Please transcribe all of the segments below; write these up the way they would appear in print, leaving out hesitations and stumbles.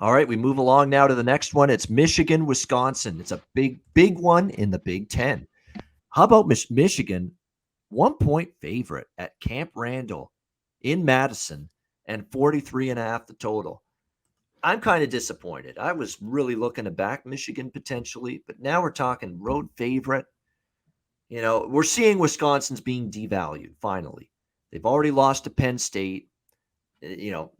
All right, we move along now to the next one. It's Michigan, Wisconsin. It's a big one in the Big Ten. How about Michigan? 1-point favorite at Camp Randall in Madison and 43.5 the total. I'm kind of disappointed. I was really looking to back Michigan potentially, but now we're talking road favorite. We're seeing Wisconsin's being devalued finally. They've already lost to Penn State.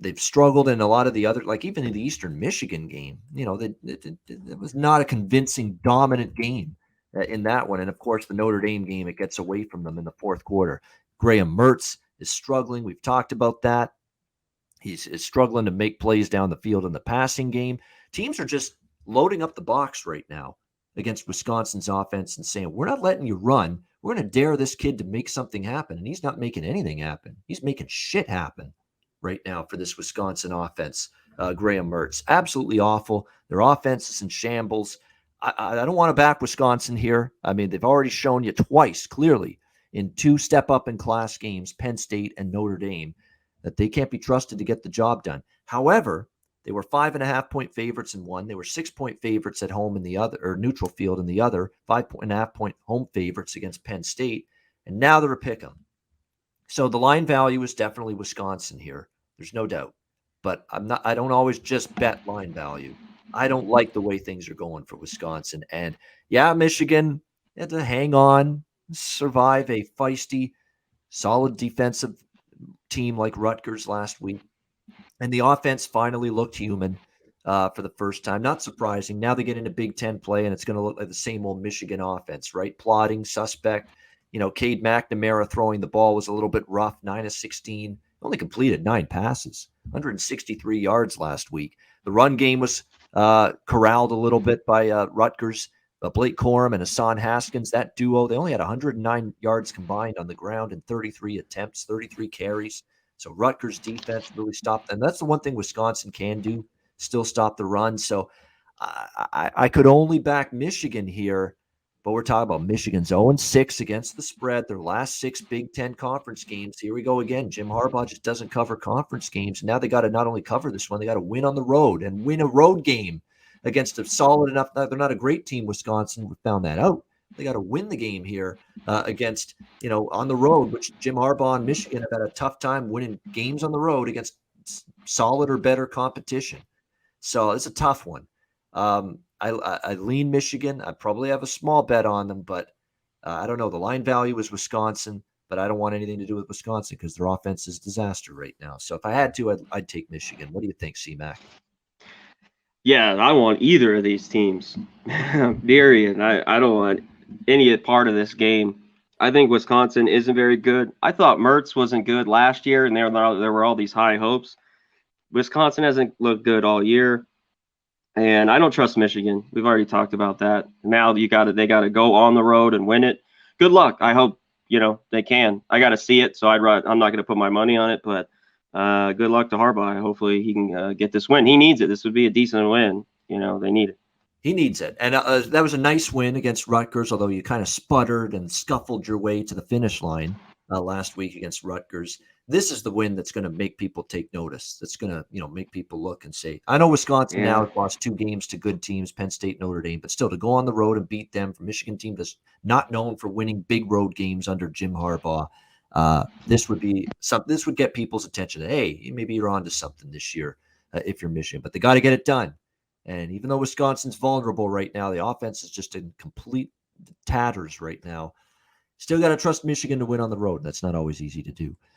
They've struggled in a lot of the other, like even in the Eastern Michigan game, it was not a convincing, dominant game in that one. And of course, the Notre Dame game, it gets away from them in the fourth quarter. Graham Mertz is struggling. We've talked about that. He's struggling to make plays down the field in the passing game. Teams are just loading up the box right now against Wisconsin's offense and saying, we're not letting you run. We're going to dare this kid to make something happen. And he's not making anything happen. He's making shit happen right now for this Wisconsin offense. Graham Mertz, absolutely awful. Their offense is in shambles. I don't want to back Wisconsin here. I mean, they've already shown you twice, clearly, in 2 step-up-in-class games, Penn State and Notre Dame, that they can't be trusted to get the job done. However, they were 5.5-point favorites in one. They were 6-point favorites at home in the other, or neutral field in the other, 5.5-point home favorites against Penn State, and now they're a pick 'em. So the line value is definitely Wisconsin here. There's no doubt. But I don't always just bet line value. I don't like the way things are going for Wisconsin. And yeah, Michigan had to hang on, survive a feisty, solid defensive team like Rutgers last week. And the offense finally looked human for the first time. Not surprising. Now they get into Big Ten play, and it's going to look like the same old Michigan offense, right? Plodding, suspect. Cade McNamara throwing the ball was a little bit rough, 9 of 16. Only completed 9 passes, 163 yards last week. The run game was corralled a little bit by Rutgers. Blake Corum and Hassan Haskins, that duo, they only had 109 yards combined on the ground in 33 attempts, 33 carries. So Rutgers defense really stopped. And that's the one thing Wisconsin can do, still stop the run. So I could only back Michigan here, but we're talking about Michigan's 0-6 against the spread. Their last 6 Big Ten conference games. Here we go again. Jim Harbaugh just doesn't cover conference games. Now they got to not only cover this one, they got to win on the road and win a road game against a solid enough. They're not a great team, Wisconsin. We found that out. They got to win the game here against, on the road, which Jim Harbaugh and Michigan have had a tough time winning games on the road against solid or better competition. So it's a tough one. I lean Michigan. I probably have a small bet on them, but I don't know. The line value is Wisconsin, but I don't want anything to do with Wisconsin because their offense is disaster right now. So if I had to, I'd take Michigan. What do you think, C-Mac? Yeah, I want either of these teams. Period. I don't want any part of this game. I think Wisconsin isn't very good. I thought Mertz wasn't good last year, and there were all these high hopes. Wisconsin hasn't looked good all year, and I don't trust Michigan. We've already talked about that. Now they got to go on the road and win it. Good luck. I hope they can. I got to see it, so I'm not going to put my money on it, but good luck to Harbaugh. Hopefully he can get this win. He needs it. This would be a decent win. They need it. He needs it. And that was a nice win against Rutgers, although you kind of sputtered and scuffled your way to the finish line last week against Rutgers. This is the win that's going to make people take notice. That's going to, make people look and say, I know Wisconsin now has lost 2 games to good teams, Penn State, Notre Dame, but still to go on the road and beat them, from Michigan team that's not known for winning big road games under Jim Harbaugh. This would get people's attention. Hey, maybe you're onto something this year if you're Michigan, but they got to get it done. And even though Wisconsin's vulnerable right now, the offense is just in complete tatters right now. Still got to trust Michigan to win on the road. That's not always easy to do.